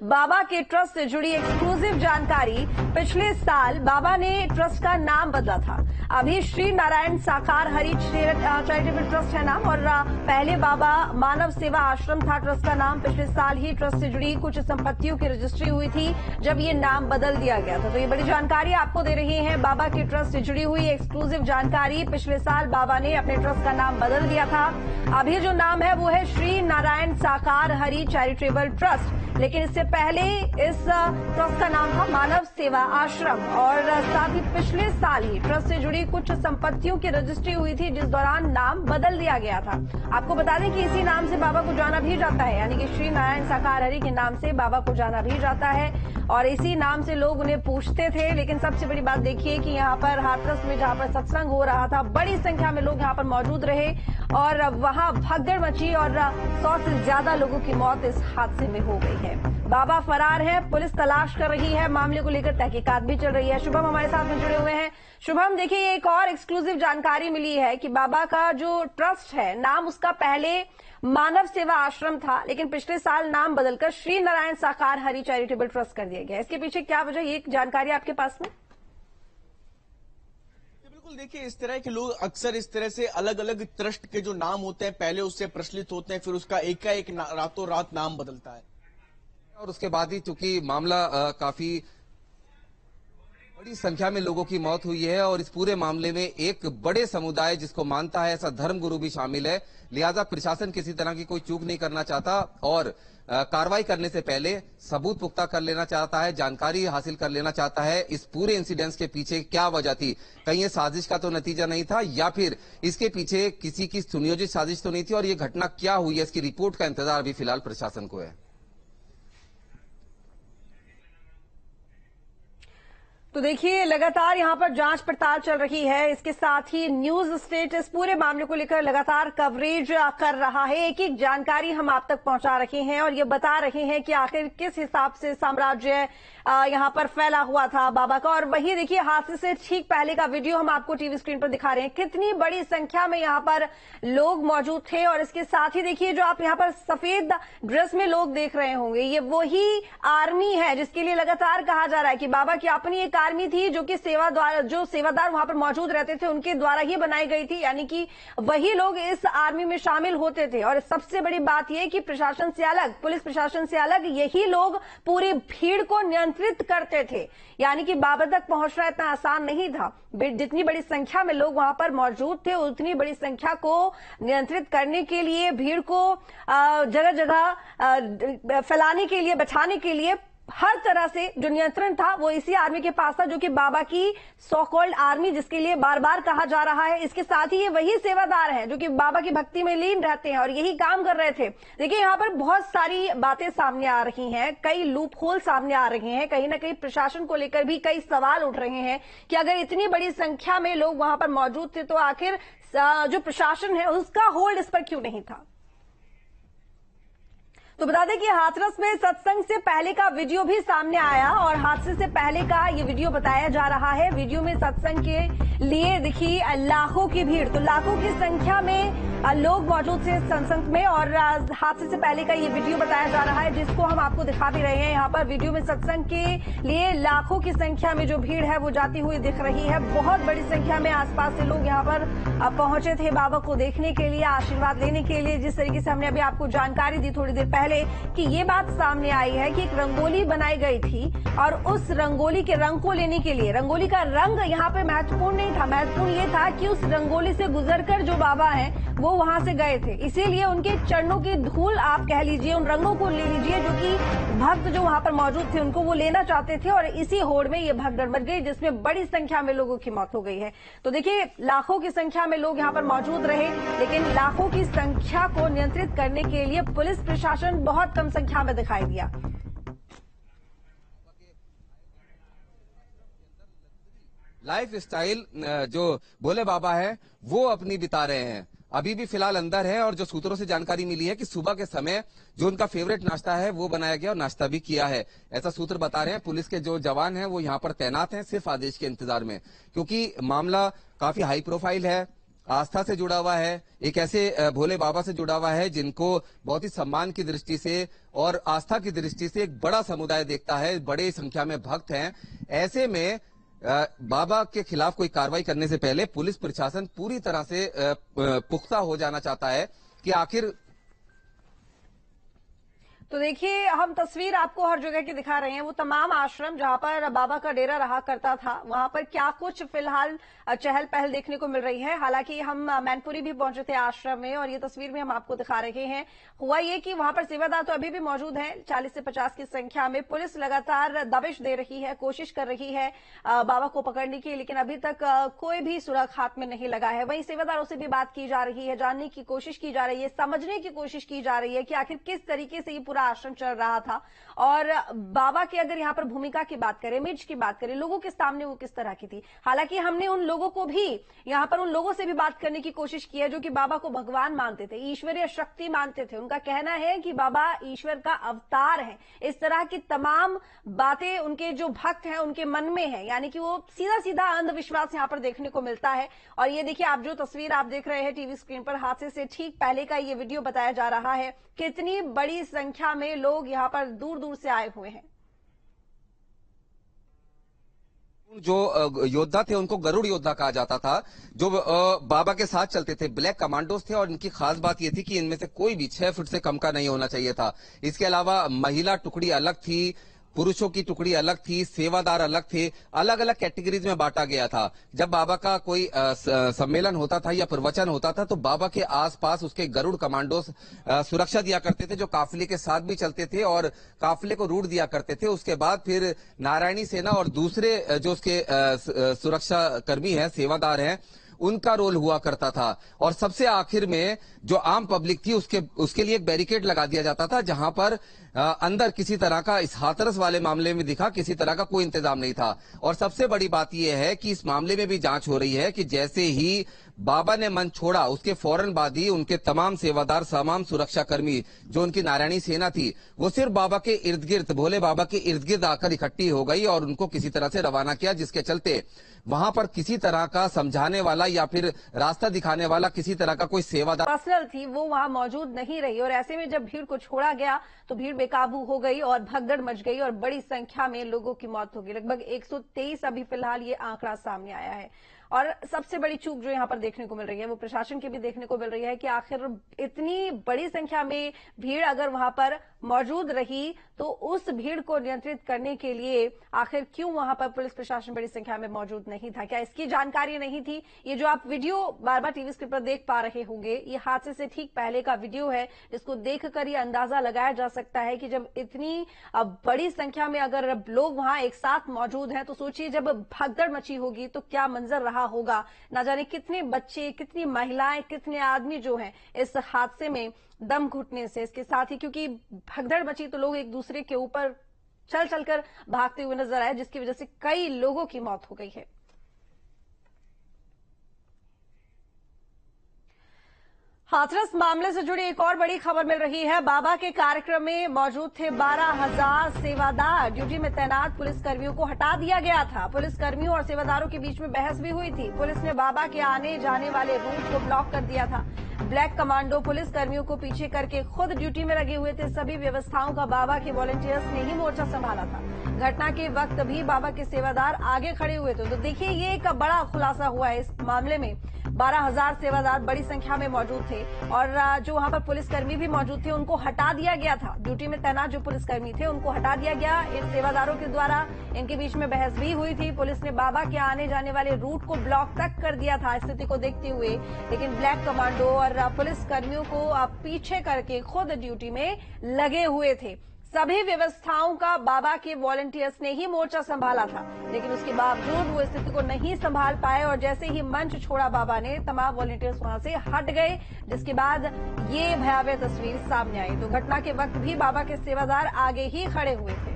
बाबा के ट्रस्ट से जुड़ी एक्सक्लूसिव जानकारी। पिछले साल बाबा ने ट्रस्ट का नाम बदला था। अभी श्री नारायण साकार हरि चैरिटेबल ट्रस्ट है नाम, और पहले बाबा मानव सेवा आश्रम था ट्रस्ट का नाम। पिछले साल ही ट्रस्ट से जुड़ी कुछ संपत्तियों की रजिस्ट्री हुई थी जब ये नाम बदल दिया गया था। तो ये बड़ी जानकारी आपको दे रही है बाबा के ट्रस्ट से जुड़ी हुई एक्सक्लूसिव जानकारी। पिछले साल बाबा ने अपने ट्रस्ट का नाम बदल दिया था। अभी जो नाम है वो है श्री नारायण साकार हरि चैरिटेबल ट्रस्ट, लेकिन इससे पहले इस ट्रस्ट का नाम था मानव सेवा आश्रम। और साथ ही पिछले साल ही ट्रस्ट से जुड़ी कुछ संपत्तियों की रजिस्ट्री हुई थी जिस दौरान नाम बदल दिया गया था। आपको बता दें कि इसी नाम से बाबा को जाना भी जाता है, यानी कि श्री नारायण साकार हरि के नाम से बाबा को जाना भी जाता है और इसी नाम से लोग उन्हें पूछते थे। लेकिन सबसे बड़ी बात देखिए कि यहाँ पर हाथरस में जहाँ पर सत्संग हो रहा था, बड़ी संख्या में लोग यहाँ पर मौजूद रहे और वहां भगदड़ मची और 100 से ज्यादा लोगों की मौत इस हादसे में हो गई है। बाबा फरार है, पुलिस तलाश कर रही है, मामले को लेकर तहकीकात भी चल रही है। शुभम हमारे साथ में जुड़े हुए हैं। शुभम, देखिए एक और एक्सक्लूसिव जानकारी मिली है कि बाबा का जो ट्रस्ट है, नाम उसका पहले मानव सेवा आश्रम था, लेकिन पिछले साल नाम बदलकर श्री नारायण साकार हरि चैरिटेबल ट्रस्ट कर दिया गया। इसके पीछे क्या वजह, ये जानकारी आपके पास में? बिल्कुल, देखिए इस तरह के लोग अक्सर इस तरह से अलग अलग ट्रस्ट के जो नाम होते हैं पहले उससे प्रचलित होते हैं, फिर उसका एकाएक रातों रात नाम बदलता है और उसके बाद ही चूंकि मामला काफी बड़ी संख्या में लोगों की मौत हुई है और इस पूरे मामले में एक बड़े समुदाय जिसको मानता है, ऐसा धर्मगुरु भी शामिल है, लिहाजा प्रशासन किसी तरह की कोई चूक नहीं करना चाहता और कार्रवाई करने से पहले सबूत पुख्ता कर लेना चाहता है, जानकारी हासिल कर लेना चाहता है इस पूरे इंसिडेंट्स के पीछे क्या वजह थी। कहीं ये साजिश का तो नतीजा नहीं था या फिर इसके पीछे किसी की सुनियोजित साजिश तो नहीं थी और ये घटना क्या हुई है, इसकी रिपोर्ट का इंतजार अभी फिलहाल प्रशासन को है। तो देखिए लगातार यहाँ पर जांच पड़ताल चल रही है, इसके साथ ही न्यूज स्टेट इस पूरे मामले को लेकर लगातार कवरेज कर रहा है। एक एक जानकारी हम आप तक पहुंचा रहे हैं और ये बता रहे हैं कि आखिर किस हिसाब से साम्राज्य यहाँ पर फैला हुआ था बाबा का। और वही देखिए हादसे से ठीक पहले का वीडियो हम आपको टीवी स्क्रीन पर दिखा रहे हैं, कितनी बड़ी संख्या में यहाँ पर लोग मौजूद थे। और इसके साथ ही देखिए जो आप यहाँ पर सफेद ड्रेस में लोग देख रहे होंगे, ये वही आर्मी है जिसके लिए लगातार कहा जा रहा है कि बाबा की अपनी एक आर्मी थी जो कि सेवादार वहां पर मौजूद रहते थे, उनके द्वारा ही बनाई गई थी, यानी कि वही लोग इस आर्मी में शामिल होते थे। और सबसे बड़ी बात यह कि प्रशासन से अलग, पुलिस प्रशासन से अलग यही लोग पूरी भीड़ को नियंत्रित करते थे, यानी कि बाबा तक पहुंचना इतना आसान नहीं था। जितनी बड़ी संख्या में लोग वहां पर मौजूद थे, उतनी बड़ी संख्या को नियंत्रित करने के लिए, भीड़ को जगह जगह फैलाने के लिए, बैठाने के लिए हर तरह से जो नियंत्रण था वो इसी आर्मी के पास था, जो कि बाबा की सो कॉल्ड आर्मी जिसके लिए बार बार कहा जा रहा है। इसके साथ ही ये वही सेवादार हैं जो कि बाबा की भक्ति में लीन रहते हैं और यही काम कर रहे थे। देखिए यहाँ पर बहुत सारी बातें सामने आ रही हैं, कई लूप होल सामने आ रहे हैं, कहीं ना कहीं प्रशासन को लेकर भी कई सवाल उठ रहे हैं कि अगर इतनी बड़ी संख्या में लोग वहां पर मौजूद थे तो आखिर जो प्रशासन है उसका होल्ड इस पर क्यों नहीं था। तो बता दें कि हाथरस में सत्संग से पहले का वीडियो भी सामने आया और हादसे से पहले का ये वीडियो बताया जा रहा है। वीडियो में सत्संग के लिए दिखी लाखों की भीड़, तो लाखों की संख्या में लोग मौजूद थे सत्संग में और हादसे से पहले का ये वीडियो बताया जा रहा है जिसको हम आपको दिखा भी रहे हैं। यहाँ पर वीडियो में सत्संग के लिए लाखों की संख्या में जो भीड़ है वो जाती हुई दिख रही है। बहुत बड़ी संख्या में आसपास से लोग यहाँ पर पहुंचे थे बाबा को देखने के लिए, आशीर्वाद लेने के लिए। जिस तरीके से हमने अभी आपको जानकारी दी थोड़ी देर पहले कि ये बात सामने आई है कि एक रंगोली बनाई गई थी और उस रंगोली के रंग को लेने के लिए, रंगोली का रंग यहाँ पे महत्वपूर्ण नहीं था, महत्वपूर्ण ये था कि उस रंगोली से गुजरकर जो बाबा हैं वो वहां से गए थे, इसीलिए उनके चरणों की धूल आप कह लीजिए, उन रंगों को ले लीजिए जो कि भक्त जो वहां पर मौजूद थे उनको वो लेना चाहते थे और इसी होड़ में ये भगदड़ मच गई जिसमें बड़ी संख्या में लोगों की मौत हो गई है। तो देखिए लाखों की संख्या में लोग यहाँ पर मौजूद रहे, लेकिन लाखों की संख्या को नियंत्रित करने के लिए पुलिस प्रशासन बहुत कम संख्या में दिखाई दिया। लाइफ स्टाइल जो भोले बाबा है वो अपनी बिता रहे हैं, अभी भी फिलहाल अंदर है और जो सूत्रों से जानकारी मिली है कि सुबह के समय जो उनका फेवरेट नाश्ता है वो बनाया गया और नाश्ता भी किया है, ऐसा सूत्र बता रहे हैं। पुलिस के जो जवान हैं वो यहाँ पर तैनात हैं सिर्फ आदेश के इंतजार में, क्योंकि मामला काफी हाई प्रोफाइल है आस्था से जुड़ा हुआ है, एक ऐसे भोले बाबा से जुड़ा हुआ है जिनको बहुत ही सम्मान की दृष्टि से और आस्था की दृष्टि से एक बड़ा समुदाय देखता है, बड़ी संख्या में भक्त हैं। ऐसे में बाबा के खिलाफ कोई कार्रवाई करने से पहले पुलिस प्रशासन पूरी तरह से पुख्ता हो जाना चाहता है कि आखिर। तो देखिए, हम तस्वीर आपको हर जगह की दिखा रहे हैं, वो तमाम आश्रम जहां पर बाबा का डेरा रहा करता था, वहां पर क्या कुछ फिलहाल चहल पहल देखने को मिल रही है। हालांकि हम मैनपुरी भी पहुंचे थे आश्रम में, और ये तस्वीर भी हम आपको दिखा रहे हैं। हुआ ये कि वहां पर सेवादार तो अभी भी मौजूद हैं, 40 से 50 की संख्या में। पुलिस लगातार दबिश दे रही है, कोशिश कर रही है बाबा को पकड़ने की, लेकिन अभी तक कोई भी सुराग हाथ में नहीं लगा है। वहीं सेवादारों से भी बात की जा रही है, जानने की कोशिश की जा रही है, समझने की कोशिश की जा रही है कि आखिर किस तरीके से ये पूरा आश्रम चल रहा था, और बाबा की अगर यहां पर भूमिका की बात करें, इमेज की बात करें, लोगों के सामने वो किस तरह की थी। हालांकि हमने उन लोगों को भी यहां पर उन लोगों से भी बात करने की कोशिश की है जो कि बाबा को भगवान मानते थे, ईश्वरीय शक्ति मानते थे। उनका कहना है कि बाबा ईश्वर का अवतार है। इस तरह की तमाम बातें उनके जो भक्त हैं उनके मन में है, यानी कि वो सीधा सीधा अंधविश्वास यहां पर देखने को मिलता है। और ये देखिए, आप जो तस्वीर आप देख रहे हैं टीवी स्क्रीन पर, हादसे से ठीक पहले का ये वीडियो बताया जा रहा है। कितनी बड़ी संख्या में लोग यहां पर दूर दूर से आए हुए हैं। जो योद्धा थे उनको गरुड़ योद्धा कहा जाता था, जो बाबा के साथ चलते थे, ब्लैक कमांडोज थे। और इनकी खास बात यह थी कि इनमें से कोई भी 6 फुट से कम का नहीं होना चाहिए था। इसके अलावा महिला टुकड़ी अलग थी, पुरुषों की टुकड़ी अलग थी, सेवादार अलग थे, अलग अलग कैटेगरीज में बांटा गया था। जब बाबा का कोई सम्मेलन होता था या प्रवचन होता था तो बाबा के आसपास उसके गरुड़ कमांडोस सुरक्षा दिया करते थे, जो काफिले के साथ भी चलते थे और काफिले को रूट दिया करते थे। उसके बाद फिर नारायणी सेना और दूसरे जो उसके सुरक्षा कर्मी हैं, सेवादार हैं, उनका रोल हुआ करता था। और सबसे आखिर में जो आम पब्लिक थी उसके लिए एक बैरिकेड लगा दिया जाता था, जहां पर अंदर किसी तरह का, इस हाथरस वाले मामले में दिखा, किसी तरह का कोई इंतजाम नहीं था। और सबसे बड़ी बात यह है कि इस मामले में भी जांच हो रही है कि जैसे ही बाबा ने मन छोड़ा उसके फौरन बाद ही उनके तमाम सेवादार, तमाम सुरक्षा कर्मी, जो उनकी नारायणी सेना थी, वो सिर्फ बाबा के इर्द गिर्द, भोले बाबा के इर्द गिर्द आकर इकट्ठी हो गई और उनको किसी तरह से रवाना किया, जिसके चलते वहां पर किसी तरह का समझाने वाला या फिर रास्ता दिखाने वाला किसी तरह का कोई सेवादार पर्सनल थी वो वहां मौजूद नहीं रही। और ऐसे में जब भीड़ को छोड़ा गया तो भीड़ बेकाबू हो गई और भगदड़ मच गई और बड़ी संख्या में लोगों की मौत हो गई। लगभग 123 अभी फिलहाल ये आंकड़ा सामने आया है। और सबसे बड़ी चूक जो यहां पर देखने को मिल रही है वो प्रशासन की भी देखने को मिल रही है कि आखिर इतनी बड़ी संख्या में भीड़ अगर वहां पर मौजूद रही तो उस भीड़ को नियंत्रित करने के लिए आखिर क्यों वहां पर पुलिस प्रशासन बड़ी संख्या में मौजूद नहीं था? क्या इसकी जानकारी नहीं थी? ये जो आप वीडियो बार बार टीवी स्क्रीन पर देख पा रहे होंगे, ये हादसे से ठीक पहले का वीडियो है, जिसको देखकर ये अंदाजा लगाया जा सकता है कि जब इतनी बड़ी संख्या में अगर लोग वहां एक साथ मौजूद हैं तो सोचिए जब भगदड़ मची होगी तो क्या मंजर रहा होगा। ना जाने कितने बच्चे, कितनी महिलाएं, कितने आदमी जो हैं इस हादसे में दम घुटने से, इसके साथ ही क्योंकि भगदड़ मची तो लोग एक दूसरे के ऊपर चल चलकर भागते हुए नजर आए, जिसकी वजह से कई लोगों की मौत हो गई है। हाथरस मामले से जुड़ी एक और बड़ी खबर मिल रही है। बाबा के कार्यक्रम में मौजूद थे 12,000 सेवादार। ड्यूटी में तैनात पुलिसकर्मियों को हटा दिया गया था। पुलिसकर्मियों और सेवादारों के बीच में बहस भी हुई थी। पुलिस ने बाबा के आने जाने वाले रूट को ब्लॉक कर दिया था। ब्लैक कमांडो पुलिसकर्मियों को पीछे करके खुद ड्यूटी में लगे हुए थे। सभी व्यवस्थाओं का बाबा के वॉलंटियर्स ने ही मोर्चा संभाला था। घटना के वक्त भी बाबा के सेवादार आगे खड़े हुए थे। तो देखिए, ये एक बड़ा खुलासा हुआ है इस मामले में। 12,000 सेवादार बड़ी संख्या में मौजूद थे और जो वहां पर पुलिसकर्मी भी मौजूद थे उनको हटा दिया गया था। ड्यूटी में तैनात जो पुलिसकर्मी थे उनको हटा दिया गया। इन सेवादारों के द्वारा इनके बीच में बहस भी हुई थी। पुलिस ने बाबा के आने जाने वाले रूट को ब्लॉक तक कर दिया था स्थिति को देखते हुए, लेकिन ब्लैक कमांडो और पुलिसकर्मियों को पीछे करके खुद ड्यूटी में लगे हुए थे। सभी व्यवस्थाओं का बाबा के वॉलंटियर्स ने ही मोर्चा संभाला था, लेकिन उसके बावजूद वो स्थिति को नहीं संभाल पाए और जैसे ही मंच छोड़ा बाबा ने, तमाम वॉलंटियर्स वहां से हट गए, जिसके बाद ये भयावह तस्वीर सामने आई। तो घटना के वक्त भी बाबा के सेवादार आगे ही खड़े हुए थे।